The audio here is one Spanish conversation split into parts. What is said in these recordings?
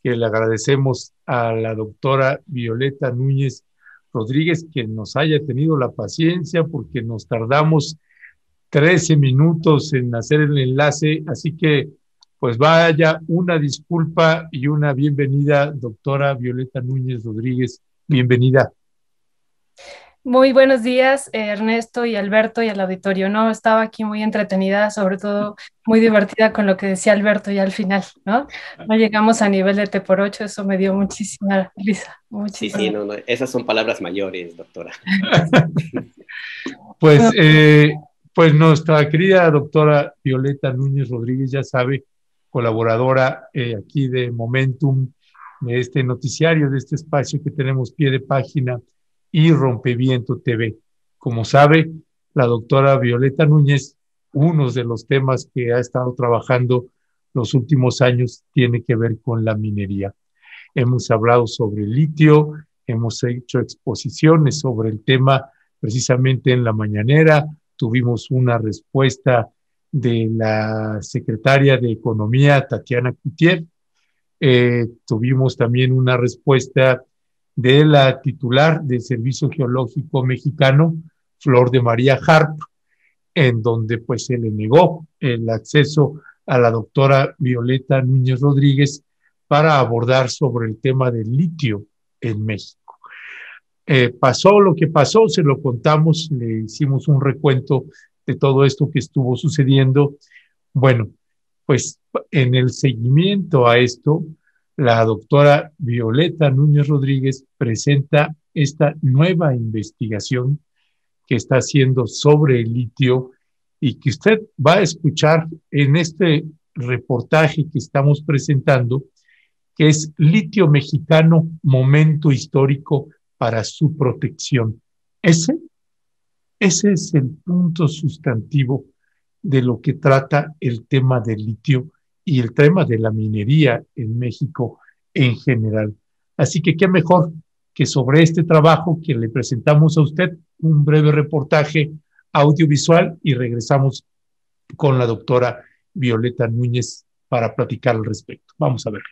que le agradecemos a la doctora Violeta Núñez Rodríguez que nos haya tenido la paciencia porque nos tardamos 13 minutos en hacer el enlace, así que pues vaya una disculpa y una bienvenida, doctora Violeta Núñez Rodríguez, bienvenida. Muy buenos días, Ernesto y Alberto y al auditorio. No, estaba aquí muy entretenida, sobre todo muy divertida con lo que decía Alberto ya al final, ¿no? No llegamos a nivel de T por 8, eso me dio muchísima risa, Sí, muchísima. no, esas son palabras mayores, doctora. Pues, pues nuestra querida doctora Violeta Núñez Rodríguez, ya sabe, colaboradora aquí de Momentum, de este noticiario, de este espacio que tenemos Pie de Página y Rompeviento TV. Como sabe, la doctora Violeta Núñez, uno de los temas que ha estado trabajando los últimos años tiene que ver con la minería. Hemos hablado sobre el litio, hemos hecho exposiciones sobre el tema precisamente en la mañanera, tuvimos una respuesta de la secretaria de Economía, Tatiana Cloutier, tuvimos también una respuesta de la titular del Servicio Geológico Mexicano, Flor de María Harp, en donde pues se le negó el acceso a la doctora Violeta Núñez Rodríguez para abordar sobre el tema del litio en México. Pasó lo que pasó, se lo contamos, le hicimos un recuento de todo esto que estuvo sucediendo. Bueno, pues en el seguimiento a esto, la doctora Violeta Núñez Rodríguez presenta esta nueva investigación que está haciendo sobre el litio y que usted va a escuchar en este reportaje que estamos presentando, que es Litio Mexicano, momento histórico para su protección. Ese es el punto sustantivo de lo que trata el tema del litio y el tema de la minería en México en general. Así que qué mejor que sobre este trabajo que le presentamos a usted un breve reportaje audiovisual y regresamos con la doctora Violeta Núñez para platicar al respecto. Vamos a verlo.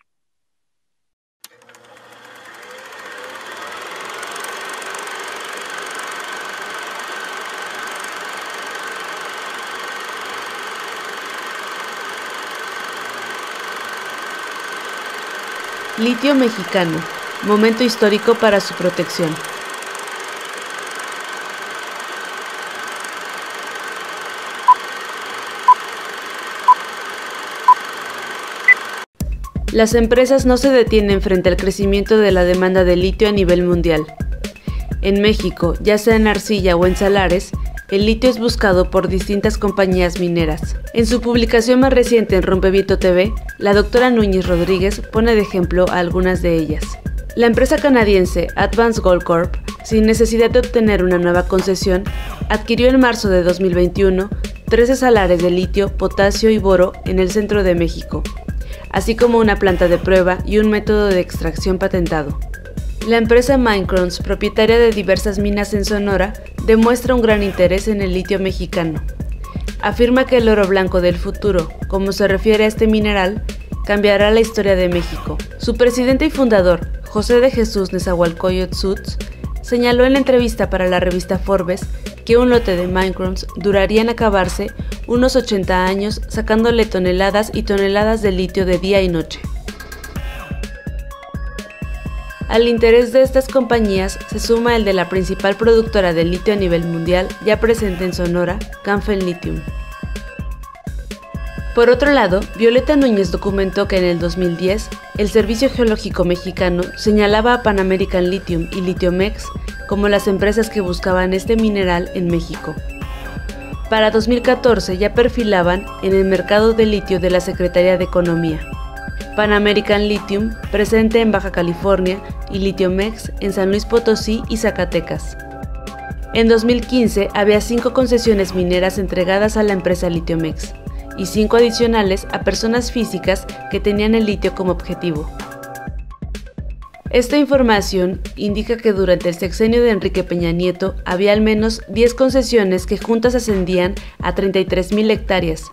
Litio Mexicano, momento histórico para su protección. Las empresas no se detienen frente al crecimiento de la demanda de litio a nivel mundial. En México, ya sea en arcilla o en salares, el litio es buscado por distintas compañías mineras. En su publicación más reciente en Rompeviento TV, la doctora Núñez Rodríguez pone de ejemplo a algunas de ellas. La empresa canadiense Advanced Gold Corp, sin necesidad de obtener una nueva concesión, adquirió en marzo de 2021 13 salares de litio, potasio y boro en el centro de México, así como una planta de prueba y un método de extracción patentado. La empresa Minecrons, propietaria de diversas minas en Sonora, demuestra un gran interés en el litio mexicano. Afirma que el oro blanco del futuro, como se refiere a este mineral, cambiará la historia de México. Su presidente y fundador, José de Jesús Nezahualcóyotl Sutz, señaló en la entrevista para la revista Forbes que un lote de Minecrons duraría en acabarse unos 80 años sacándole toneladas y toneladas de litio de día y noche. Al interés de estas compañías se suma el de la principal productora de litio a nivel mundial ya presente en Sonora, Canfen Lithium. Por otro lado, Violeta Núñez documentó que en el 2010, el Servicio Geológico Mexicano señalaba a Pan American Lithium y Litiomex como las empresas que buscaban este mineral en México. Para 2014 ya perfilaban en el mercado de litio de la Secretaría de Economía. Pan American Lithium, presente en Baja California, y Litiomex en San Luis Potosí y Zacatecas. En 2015 había 5 concesiones mineras entregadas a la empresa Litiomex y 5 adicionales a personas físicas que tenían el litio como objetivo. Esta información indica que durante el sexenio de Enrique Peña Nieto había al menos 10 concesiones que juntas ascendían a 33,000 hectáreas,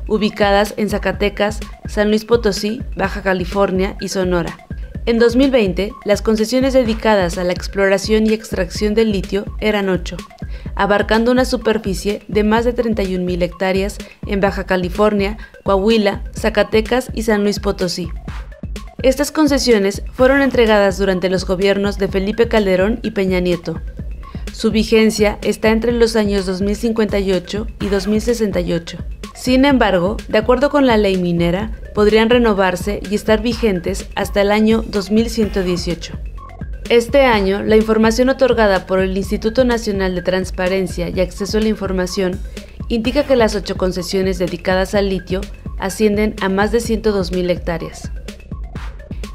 ubicadas en Zacatecas, San Luis Potosí, Baja California y Sonora. En 2020, las concesiones dedicadas a la exploración y extracción del litio eran 8, abarcando una superficie de más de 31,000 hectáreas en Baja California, Coahuila, Zacatecas y San Luis Potosí. Estas concesiones fueron entregadas durante los gobiernos de Felipe Calderón y Peña Nieto. Su vigencia está entre los años 2058 y 2068. Sin embargo, de acuerdo con la ley minera, podrían renovarse y estar vigentes hasta el año 2118. Este año, la información otorgada por el Instituto Nacional de Transparencia y Acceso a la Información indica que las 8 concesiones dedicadas al litio ascienden a más de 102,000 hectáreas.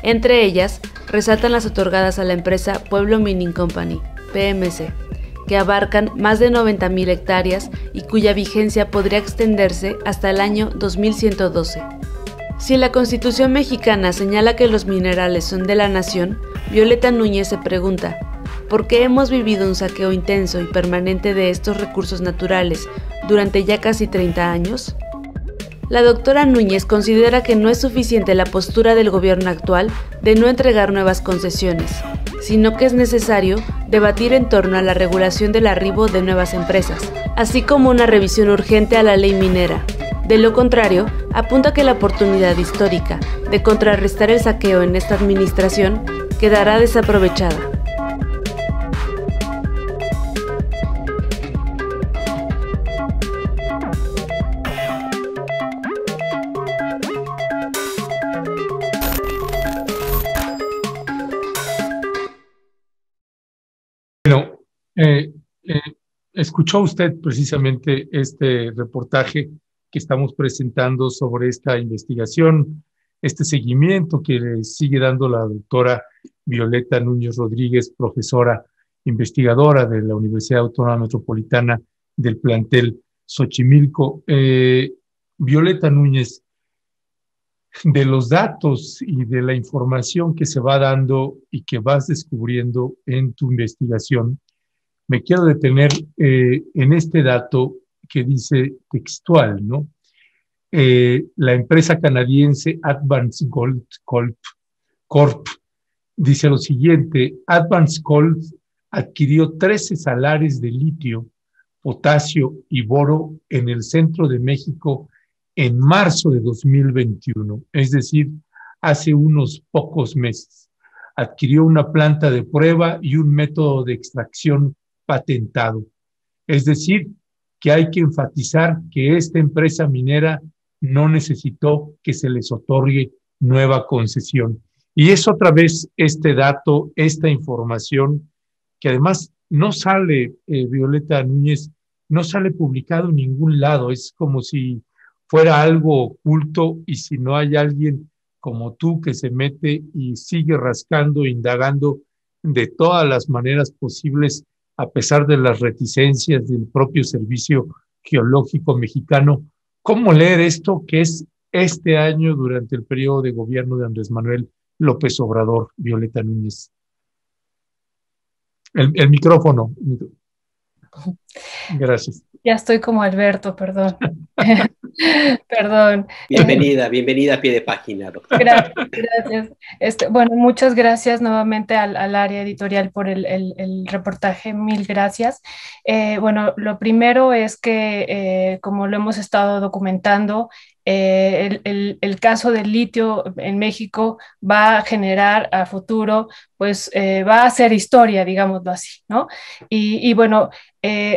Entre ellas, resaltan las otorgadas a la empresa Pueblo Mining Company, PMC, que abarcan más de 90,000 hectáreas y cuya vigencia podría extenderse hasta el año 2112. Si la Constitución mexicana señala que los minerales son de la nación, Violeta Núñez se pregunta, ¿por qué hemos vivido un saqueo intenso y permanente de estos recursos naturales durante ya casi 30 años? La doctora Núñez considera que no es suficiente la postura del gobierno actual de no entregar nuevas concesiones, sino que es necesario debatir en torno a la regulación del arribo de nuevas empresas, así como una revisión urgente a la ley minera. De lo contrario, apunta que la oportunidad histórica de contrarrestar el saqueo en esta administración quedará desaprovechada. Bueno, escuchó usted precisamente este reportaje que estamos presentando sobre esta investigación, este seguimiento que le sigue dando la doctora Violeta Núñez Rodríguez, profesora investigadora de la Universidad Autónoma Metropolitana del plantel Xochimilco. Violeta Núñez, de los datos y de la información que se va dando y que vas descubriendo en tu investigación, me quiero detener en este dato que dice textual, ¿no? La empresa canadiense Advance Gold Corp dice lo siguiente: Advance Gold adquirió 13 salares de litio, potasio y boro en el centro de México en marzo de 2021, es decir, hace unos pocos meses. Adquirió una planta de prueba y un método de extracción patentado. Es decir, que hay que enfatizar que esta empresa minera no necesitó que se les otorgue nueva concesión. Y es otra vez este dato, esta información, que además no sale, Violeta Núñez, no sale publicado en ningún lado. Es como si fuera algo oculto, y si no hay alguien como tú que se mete y sigue rascando, indagando de todas las maneras posibles, a pesar de las reticencias del propio Servicio Geológico Mexicano. ¿Cómo leer esto que es este año durante el periodo de gobierno de Andrés Manuel López Obrador, Violeta Núñez? El micrófono. Gracias. Ya estoy como Alberto, perdón. Perdón. Bienvenida a pie de página, doctora. Gracias. Bueno, muchas gracias nuevamente al área editorial por el reportaje, mil gracias. Bueno, lo primero es que, como lo hemos estado documentando, el caso del litio en México va a generar a futuro, pues va a hacer historia, digámoslo así, ¿no? Y bueno,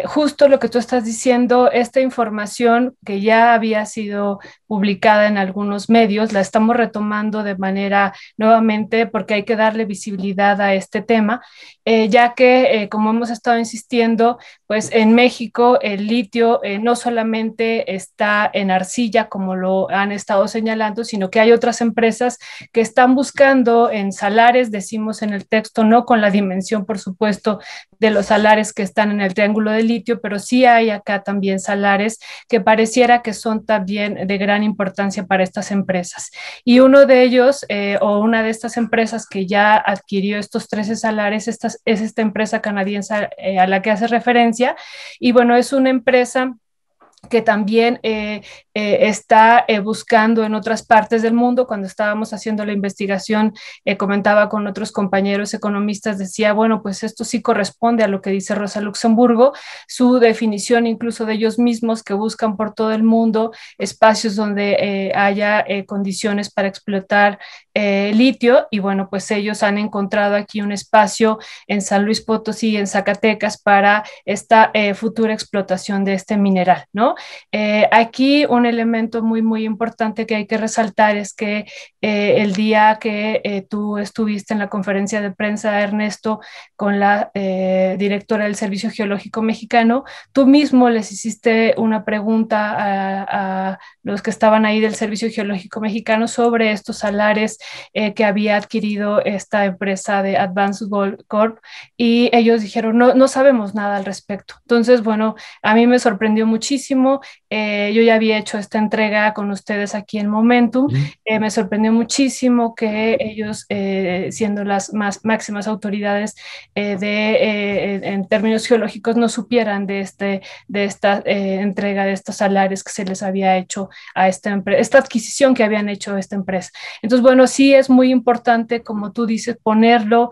justo lo que tú estás diciendo, esta información que ya había sido publicada en algunos medios, la estamos retomando de manera nuevamente porque hay que darle visibilidad a este tema, ya que, como hemos estado insistiendo, pues en México el litio no solamente está en arcilla, como lo han estado señalando, sino que hay otras empresas que están buscando en salares, decimos en el texto, no con la dimensión, por supuesto, de los salares que están en el triángulo del litio, pero sí hay acá también salares que pareciera que son también de gran importancia para estas empresas. Y uno de ellos, o una de estas empresas que ya adquirió estos 13 salares, es esta empresa canadiense a la que hace referencia, y bueno, es una empresa que también está buscando en otras partes del mundo. Cuando estábamos haciendo la investigación, comentaba con otros compañeros economistas, decía, bueno, pues esto sí corresponde a lo que dice Rosa Luxemburgo, su definición incluso de ellos mismos, que buscan por todo el mundo espacios donde haya condiciones para explotar litio, y bueno, pues ellos han encontrado aquí un espacio en San Luis Potosí y en Zacatecas para esta futura explotación de este mineral, ¿no? Aquí un elemento muy importante que hay que resaltar es que el día que tú estuviste en la conferencia de prensa, Ernesto, con la directora del Servicio Geológico Mexicano, tú mismo les hiciste una pregunta a los que estaban ahí del Servicio Geológico Mexicano sobre estos salares que había adquirido esta empresa de Advanced Gold Corp, y ellos dijeron, no sabemos nada al respecto. Entonces, bueno, a mí me sorprendió muchísimo. Yo ya había hecho esta entrega con ustedes aquí en Momentum. Me sorprendió muchísimo que ellos, siendo las máximas autoridades en términos geológicos, no supieran de esta entrega de estos salarios que se les había hecho a esta adquisición que habían hecho a esta empresa. Entonces, bueno, sí es muy importante, como tú dices, ponerlo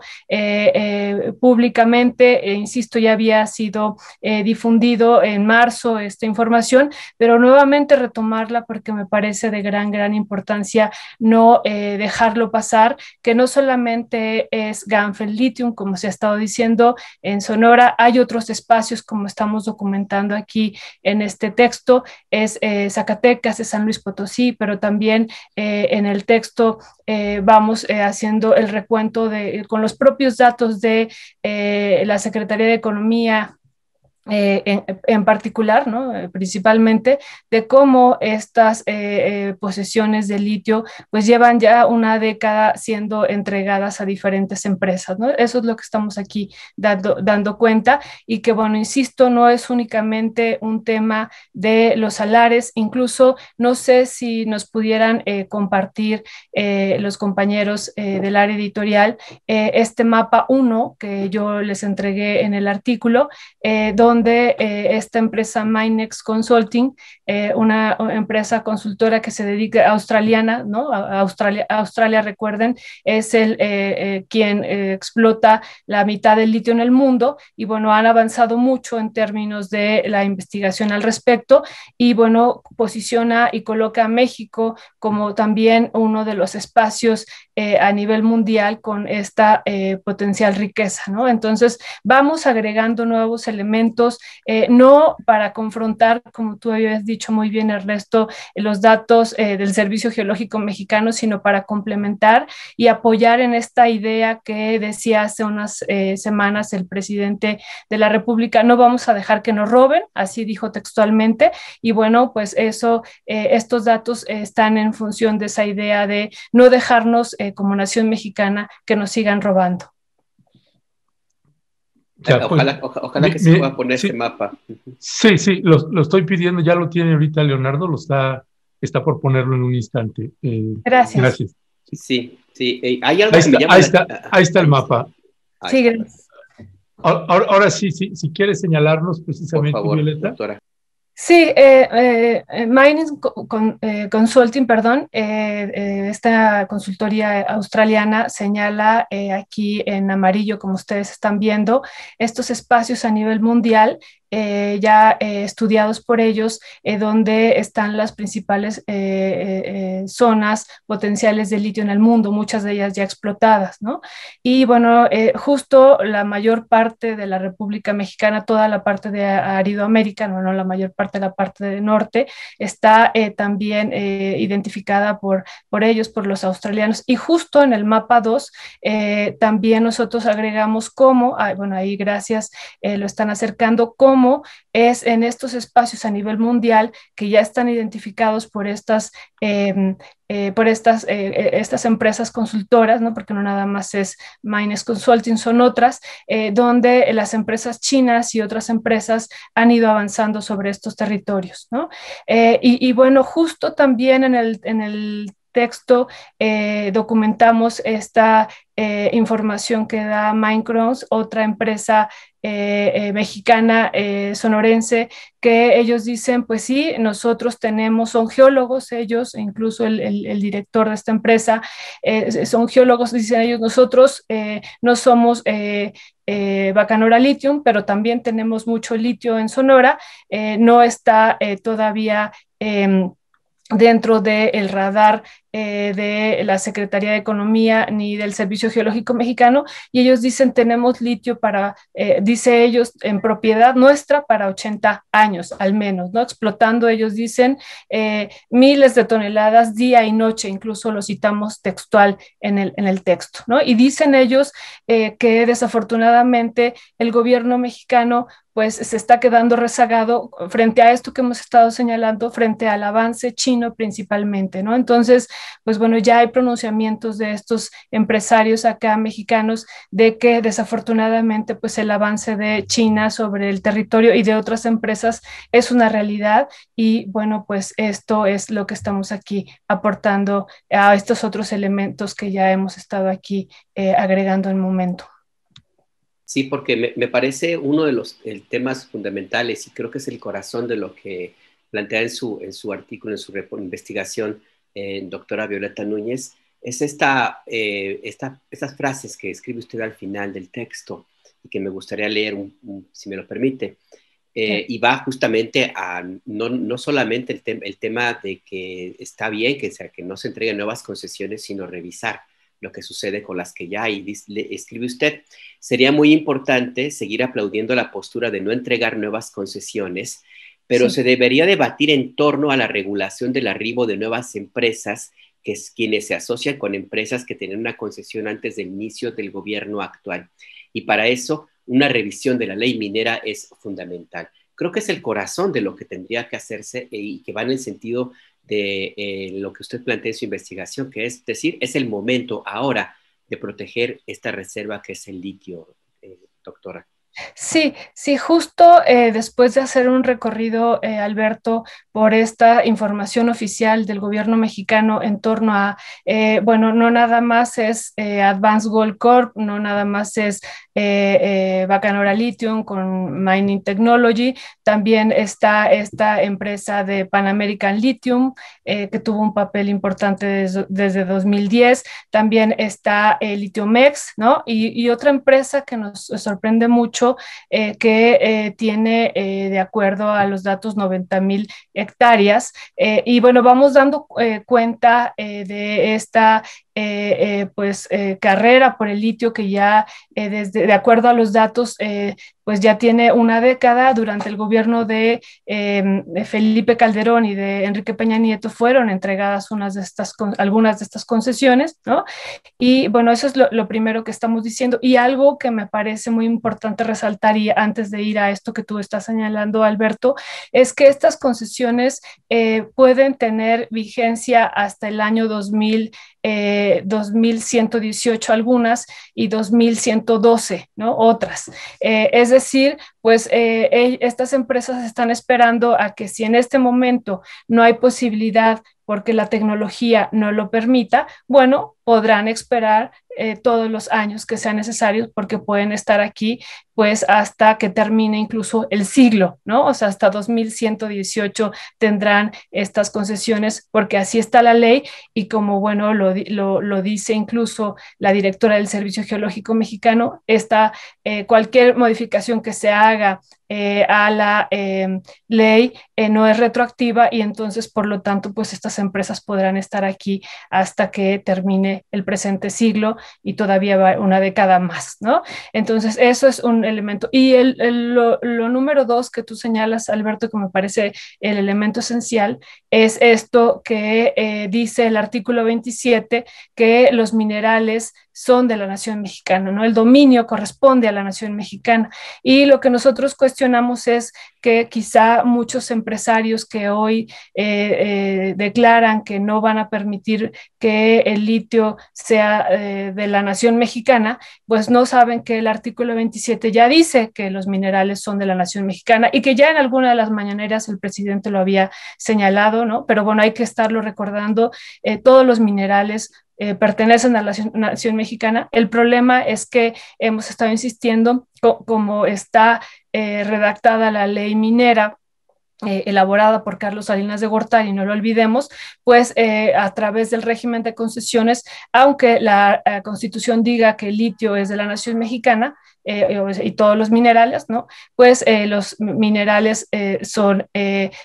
públicamente. Insisto, ya había sido difundido en marzo esta información, pero nuevamente retomarla porque me parece de gran importancia no dejarlo pasar, que no solamente es Ganfeng Lithium, como se ha estado diciendo en Sonora, hay otros espacios, como estamos documentando aquí en este texto, es Zacatecas, es San Luis Potosí, pero también en el texto vamos haciendo el recuento con los propios datos de la Secretaría de Economía, en particular, ¿no? Principalmente, de cómo estas posesiones de litio pues llevan ya una década siendo entregadas a diferentes empresas, ¿no? Eso es lo que estamos aquí dando cuenta, y que, bueno, insisto, no es únicamente un tema de los salares. Incluso no sé si nos pudieran compartir los compañeros del área editorial este mapa 1 que yo les entregué en el artículo, donde esta empresa Minex Consulting, una empresa consultora que se dedica australiana, ¿no? Australia, recuerden, es quien explota la mitad del litio en el mundo, y bueno, han avanzado mucho en términos de la investigación al respecto, y bueno, posiciona y coloca a México como también uno de los espacios a nivel mundial con esta potencial riqueza, ¿no? Entonces, vamos agregando nuevos elementos, no para confrontar, como tú habías dicho muy bien, Ernesto, los datos del Servicio Geológico Mexicano, sino para complementar y apoyar en esta idea que decía hace unas semanas el presidente de la República: no vamos a dejar que nos roben, así dijo textualmente, y bueno, pues eso, estos datos están en función de esa idea de no dejarnos como nación mexicana que nos sigan robando. Ya, ojalá que se pueda poner ese mapa. Sí, lo estoy pidiendo, ya lo tiene ahorita Leonardo, está por ponerlo en un instante. Gracias. Sí. Hay algo que me llama ahí está el mapa. Sí, gracias. Ahora sí, si quieres señalarnos precisamente, por favor, Violeta. Doctora. Sí, Minex Consulting, perdón, esta consultoría australiana señala aquí en amarillo, como ustedes están viendo, estos espacios a nivel mundial ya estudiados por ellos, donde están las principales zonas potenciales de litio en el mundo, muchas de ellas ya explotadas, ¿no? Y bueno, justo la mayor parte de la República Mexicana, toda la parte de Aridoamérica, no la mayor parte de la parte del norte, está también identificada por ellos, por los australianos. Y justo en el mapa 2, también nosotros agregamos cómo, bueno, ahí gracias, lo están acercando, cómo es en estos espacios a nivel mundial que ya están identificados por estas empresas consultoras, ¿no? Porque no nada más es Minex Consulting, son otras, donde las empresas chinas y otras empresas han ido avanzando sobre estos territorios, ¿no? Y bueno, justo también en el texto documentamos esta información que da Minecrons, otra empresa mexicana sonorense, que ellos dicen, pues sí, nosotros tenemos, son geólogos ellos, incluso el director de esta empresa, son geólogos, dicen ellos, nosotros no somos Bacanora Lithium, pero también tenemos mucho litio en Sonora, no está todavía dentro del radar de la Secretaría de Economía ni del Servicio Geológico Mexicano, y ellos dicen tenemos litio para, dice ellos, en propiedad nuestra para 80 años al menos, ¿no? Explotando, ellos dicen, miles de toneladas día y noche, incluso lo citamos textual en el texto, ¿no? Y dicen ellos que desafortunadamente el gobierno mexicano pues se está quedando rezagado frente a esto que hemos estado señalando, frente al avance chino principalmente, ¿no? Entonces, pues bueno, ya hay pronunciamientos de estos empresarios acá mexicanos de que desafortunadamente pues el avance de China sobre el territorio y de otras empresas es una realidad, y bueno, pues esto es lo que estamos aquí aportando a estos otros elementos que ya hemos estado aquí agregando en el momento. Sí, porque me parece uno de los temas fundamentales, y creo que es el corazón de lo que plantea en su artículo, en su investigación, doctora Violeta Núñez, es estas frases que escribe usted al final del texto y que me gustaría leer, si me lo permite. Y va justamente a no solamente el tema de que está bien que no se entreguen nuevas concesiones, sino revisar lo que sucede con las que ya hay. Escribe usted, sería muy importante seguir aplaudiendo la postura de no entregar nuevas concesiones, pero se debería debatir en torno a la regulación del arribo de nuevas empresas, que es quienes se asocian con empresas que tienen una concesión antes del inicio del gobierno actual. Y para eso, una revisión de la ley minera es fundamental. Creo que es el corazón de lo que tendría que hacerse y que va en el sentido de lo que usted plantea en su investigación, que es decir, es el momento ahora de proteger esta reserva que es el litio, doctora. Sí, justo después de hacer un recorrido, Alberto, por esta información oficial del gobierno mexicano en torno a, bueno, no nada más es Advanced Gold Corp, no nada más es Bacanora Lithium con Mining Technology, también está esta empresa de Pan American Lithium, que tuvo un papel importante desde 2010, también está Litiomex, ¿no? Y otra empresa que nos sorprende mucho, que tiene, de acuerdo a los datos, 90,000 hectáreas. Y bueno, vamos dando cuenta de esta carrera por el litio que ya, de acuerdo a los datos, pues ya tiene una década. Durante el gobierno de Felipe Calderón y de Enrique Peña Nieto fueron entregadas algunas de estas concesiones, ¿no? Y bueno, eso es lo primero que estamos diciendo. Y algo que me parece muy importante resaltar, y antes de ir a esto que tú estás señalando, Alberto, es que estas concesiones pueden tener vigencia hasta el año 2118 algunas y 2112, ¿no? Otras. Es decir, pues estas empresas están esperando a que, si en este momento no hay posibilidad porque la tecnología no lo permita, bueno, podrán esperar todos los años que sean necesarios, porque pueden estar aquí pues hasta que termine incluso el siglo, ¿no? O sea, hasta 2118 tendrán estas concesiones, porque así está la ley, y como, bueno, lo dice incluso la directora del Servicio Geológico Mexicano, cualquier modificación que se haga a la ley no es retroactiva, y entonces, por lo tanto, pues estas empresas podrán estar aquí hasta que termine el presente siglo y todavía va una década más, ¿no? Entonces, eso es un elemento. Y lo número 2 que tú señalas, Alberto, que me parece el elemento esencial, es esto que dice el artículo 27, que los minerales son de la nación mexicana, ¿no? El dominio corresponde a la nación mexicana. Y lo que nosotros cuestionamos cuestionamos es que quizá muchos empresarios que hoy declaran que no van a permitir que el litio sea de la nación mexicana, pues no saben que el artículo 27 ya dice que los minerales son de la nación mexicana y que ya en alguna de las mañaneras el presidente lo había señalado, ¿no? Pero bueno, hay que estarlo recordando, todos los minerales pertenecen a la nación mexicana. El problema es que hemos estado insistiendo, como está redactada la ley minera, elaborada por Carlos Salinas de Gortari, no lo olvidemos, pues a través del régimen de concesiones, aunque la Constitución diga que el litio es de la nación mexicana, y todos los minerales, ¿no? Pues los minerales son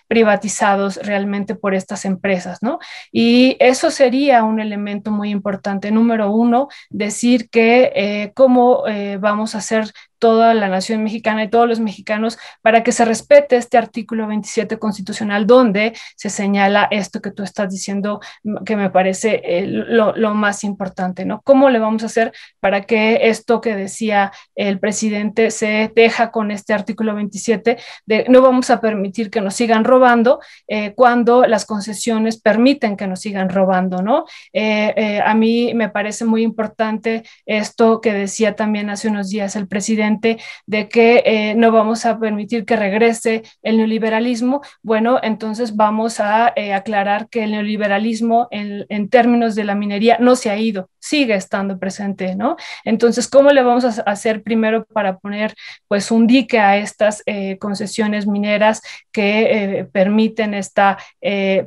privatizados realmente por estas empresas, ¿no? Y eso sería un elemento muy importante. Número uno, decir que cómo vamos a hacer toda la nación mexicana y todos los mexicanos para que se respete este artículo 27 constitucional, donde se señala esto que tú estás diciendo, que me parece lo más importante, ¿no? ¿Cómo le vamos a hacer para que esto que decía el presidente se deja con este artículo 27, de no vamos a permitir que nos sigan robando cuando las concesiones permiten que nos sigan robando, ¿no? A mí me parece muy importante esto que decía también hace unos días el presidente, de que no vamos a permitir que regrese el neoliberalismo. Bueno, entonces vamos a aclarar que el neoliberalismo en términos de la minería no se ha ido, sigue estando presente, ¿no? Entonces, ¿cómo le vamos a hacer primero para poner pues un dique a estas concesiones mineras que permiten esta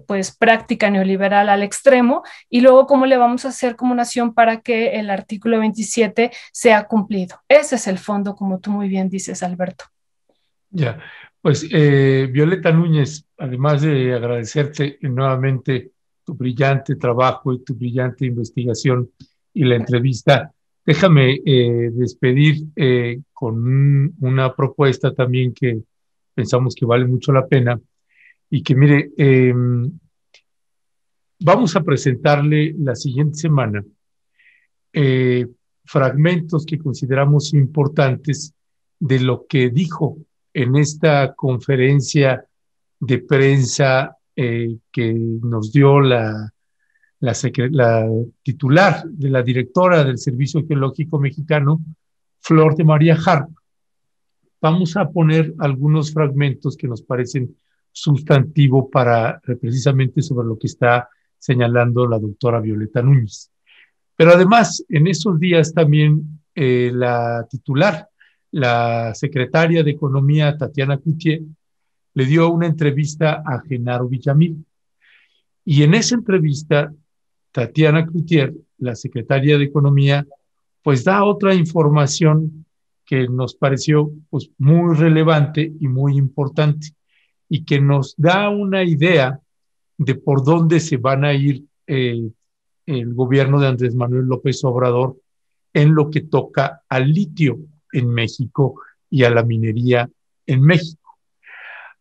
pues práctica neoliberal al extremo? Y luego, ¿cómo le vamos a hacer como nación para que el artículo 27 sea cumplido? Ese es el fondo, como tú muy bien dices, Alberto. Ya, pues Violeta Núñez, además de agradecerte nuevamente tu brillante trabajo y tu brillante investigación y la entrevista, déjame despedir con una propuesta también que pensamos que vale mucho la pena y que mire, vamos a presentarle la siguiente semana fragmentos que consideramos importantes de lo que dijo en esta conferencia de prensa que nos dio la titular de la directora del Servicio Geológico Mexicano, Flor de María Harp. Vamos a poner algunos fragmentos que nos parecen sustantivos para precisamente sobre lo que está señalando la doctora Violeta Núñez. Pero además, en esos días también la titular, la secretaria de Economía, Tatiana Cloutier, le dio una entrevista a Genaro Villamil. Y en esa entrevista, Tatiana Cloutier, la secretaria de Economía, pues da otra información que nos pareció pues, muy relevante y muy importante, y que nos da una idea de por dónde se van a ir el gobierno de Andrés Manuel López Obrador en lo que toca al litio en México y a la minería en México.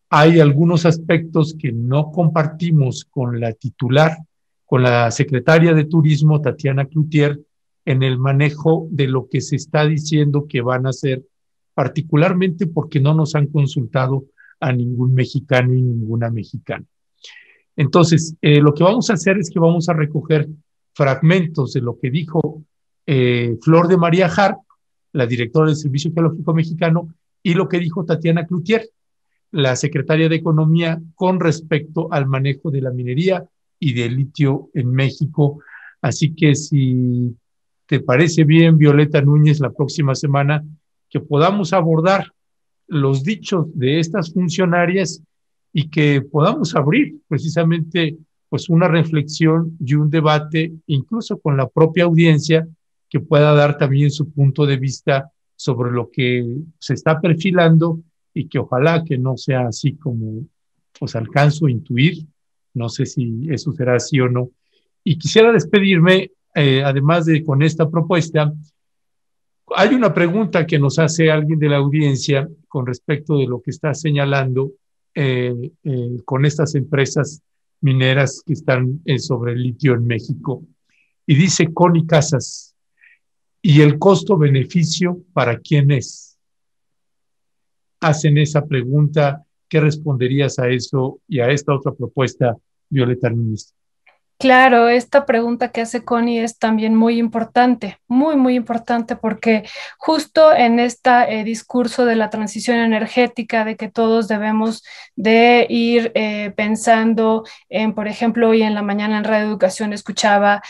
Hay algunos aspectos que no compartimos con la titular, con la secretaria de Turismo, Tatiana Cloutier, en el manejo de lo que se está diciendo que van a hacer, particularmente porque no nos han consultado a ningún mexicano y ninguna mexicana. Entonces, lo que vamos a hacer es que vamos a recoger fragmentos de lo que dijo Flor de María Harp, la directora del Servicio Geológico Mexicano, y lo que dijo Tatiana Cloutier, la secretaria de Economía, con respecto al manejo de la minería y del litio en México. Así que si te parece bien, Violeta Núñez, la próxima semana, que podamos abordar los dichos de estas funcionarias y que podamos abrir precisamente pues una reflexión y un debate, incluso con la propia audiencia, que pueda dar también su punto de vista sobre lo que se está perfilando y que ojalá que no sea así como pues alcanzo a intuir. No sé si eso será así o no. Y quisiera despedirme, además de con esta propuesta. Hay una pregunta que nos hace alguien de la audiencia con respecto de lo que está señalando con estas empresas mineras que están sobre el litio en México. Y dice Connie Casas, ¿y el costo-beneficio para quién es? hacen esa pregunta, ¿qué responderías a eso y a esta otra propuesta, Violeta Núñez? Claro, esta pregunta que hace Connie es también muy importante, muy, muy importante, porque justo en este discurso de la transición energética, de que todos debemos de ir pensando en, por ejemplo, hoy en la mañana en Radio Educación escuchaba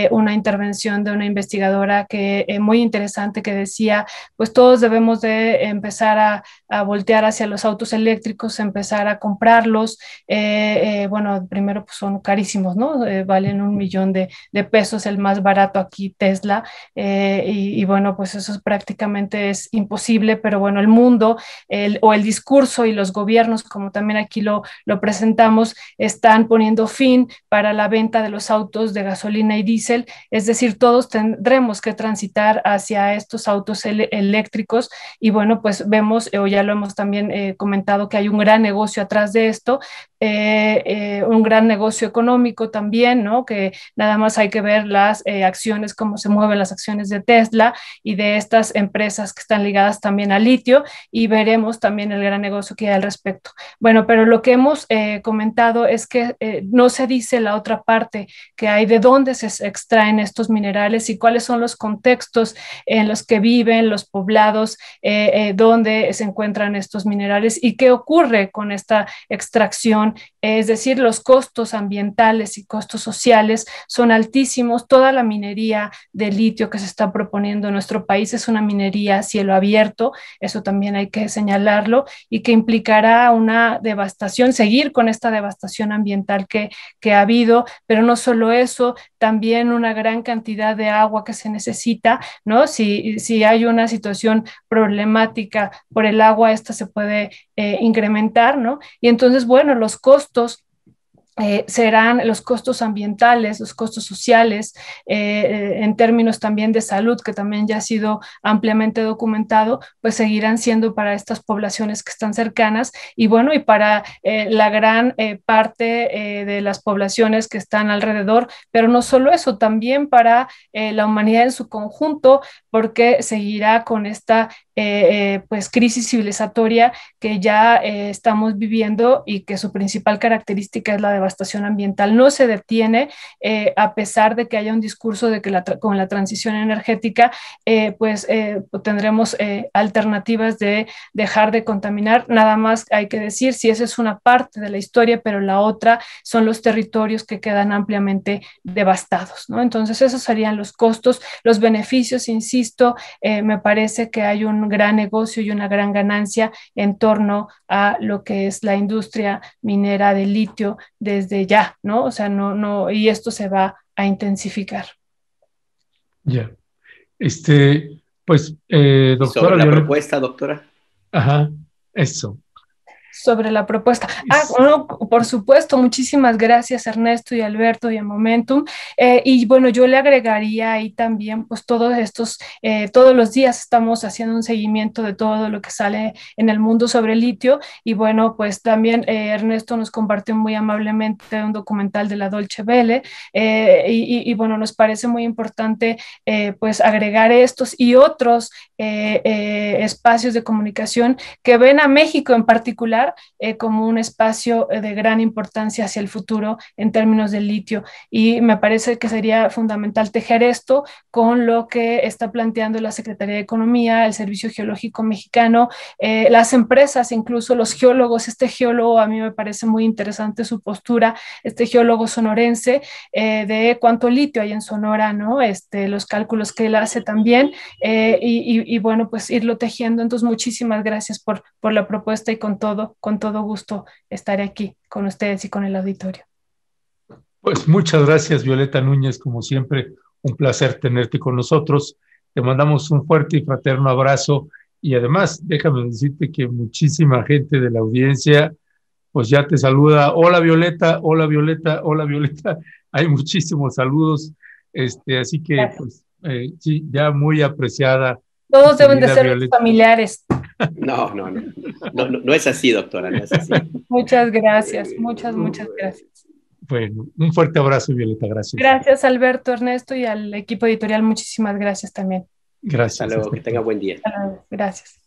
una intervención de una investigadora que muy interesante que decía, pues todos debemos de empezar a voltear hacia los autos eléctricos, empezar a comprarlos. Bueno, primero pues son carísimos, ¿no? Valen 1 millón de pesos, el más barato aquí, Tesla, y bueno, pues eso prácticamente es imposible, pero bueno, el mundo o el discurso y los gobiernos, como también aquí lo presentamos, están poniendo fin para la venta de los autos de gasolina y diésel, es decir, todos tendremos que transitar hacia estos autos eléctricos y bueno, pues vemos, o ya lo hemos también comentado, que hay un gran negocio atrás de esto, un gran negocio económico también, ¿no? Que nada más hay que ver las acciones, cómo se mueven las acciones de Tesla y de estas empresas que están ligadas también al litio y veremos también el gran negocio que hay al respecto. Bueno, pero lo que hemos comentado es que no se dice la otra parte que hay de dónde se extraen estos minerales y cuáles son los contextos en los que viven los poblados, donde se encuentran estos minerales y qué ocurre con esta extracción, es decir, los costos ambientales y costos sociales son altísimos. Toda la minería de litio que se está proponiendo en nuestro país es una minería a cielo abierto, eso también hay que señalarlo, y que implicará una devastación, seguir con esta devastación ambiental que ha habido, pero no solo eso, también una gran cantidad de agua que se necesita, ¿no? Si hay una situación problemática por el agua, esta se puede incrementar, ¿no? Y entonces, bueno, los costos serán los costos ambientales, los costos sociales, en términos también de salud, que también ya ha sido ampliamente documentado, pues seguirán siendo para estas poblaciones que están cercanas y bueno, y para la gran parte de las poblaciones que están alrededor, pero no solo eso, también para la humanidad en su conjunto, porque seguirá con esta pues crisis civilizatoria que ya estamos viviendo y que su principal característica es la devastación ambiental. No se detiene a pesar de que haya un discurso de que con la transición energética pues tendremos alternativas de dejar de contaminar. Nada más hay que decir si esa es una parte de la historia, pero la otra son los territorios que quedan ampliamente devastados, ¿no? Entonces esos serían los costos, los beneficios, insisto, me parece que hay un gran negocio y una gran ganancia en torno a lo que es la industria minera de litio desde ya, ¿no? O sea, no, y esto se va a intensificar. Ya. Pues, doctora. Sobre la propuesta, doctora. Ajá, eso. Sobre la propuesta. Bueno, por supuesto, muchísimas gracias Ernesto y Alberto y a Momentum. Y bueno, yo le agregaría ahí también, pues todos estos, todos los días estamos haciendo un seguimiento de todo lo que sale en el mundo sobre el litio. Y bueno, pues también Ernesto nos compartió muy amablemente un documental de la Deutsche Welle. Y bueno, nos parece muy importante pues agregar estos y otros espacios de comunicación que ven a México en particular como un espacio de gran importancia hacia el futuro en términos del litio. Y me parece que sería fundamental tejer esto con lo que está planteando la Secretaría de Economía, el Servicio Geológico Mexicano, las empresas, incluso los geólogos. Este geólogo a mí me parece muy interesante su postura, este geólogo sonorense, de cuánto litio hay en Sonora, ¿no? Los cálculos que él hace también, y bueno, pues irlo tejiendo. Entonces, muchísimas gracias por la propuesta y con todo gusto estaré aquí con ustedes y con el auditorio. Pues muchas gracias, Violeta Núñez, como siempre, un placer tenerte con nosotros. Te mandamos un fuerte y fraterno abrazo y además déjame decirte que muchísima gente de la audiencia pues ya te saluda. Hola Violeta, hola Violeta, hola Violeta. Hay muchísimos saludos, así que pues sí, ya muy apreciada. Todos deben de ser Violeta. Familiares. No es así, doctora, no es así. Muchas gracias, muchas gracias. Bueno, un fuerte abrazo, Violeta, gracias. Gracias, Alberto, Ernesto y al equipo editorial, muchísimas gracias también. Gracias. Hasta luego, que tenga buen día. Gracias.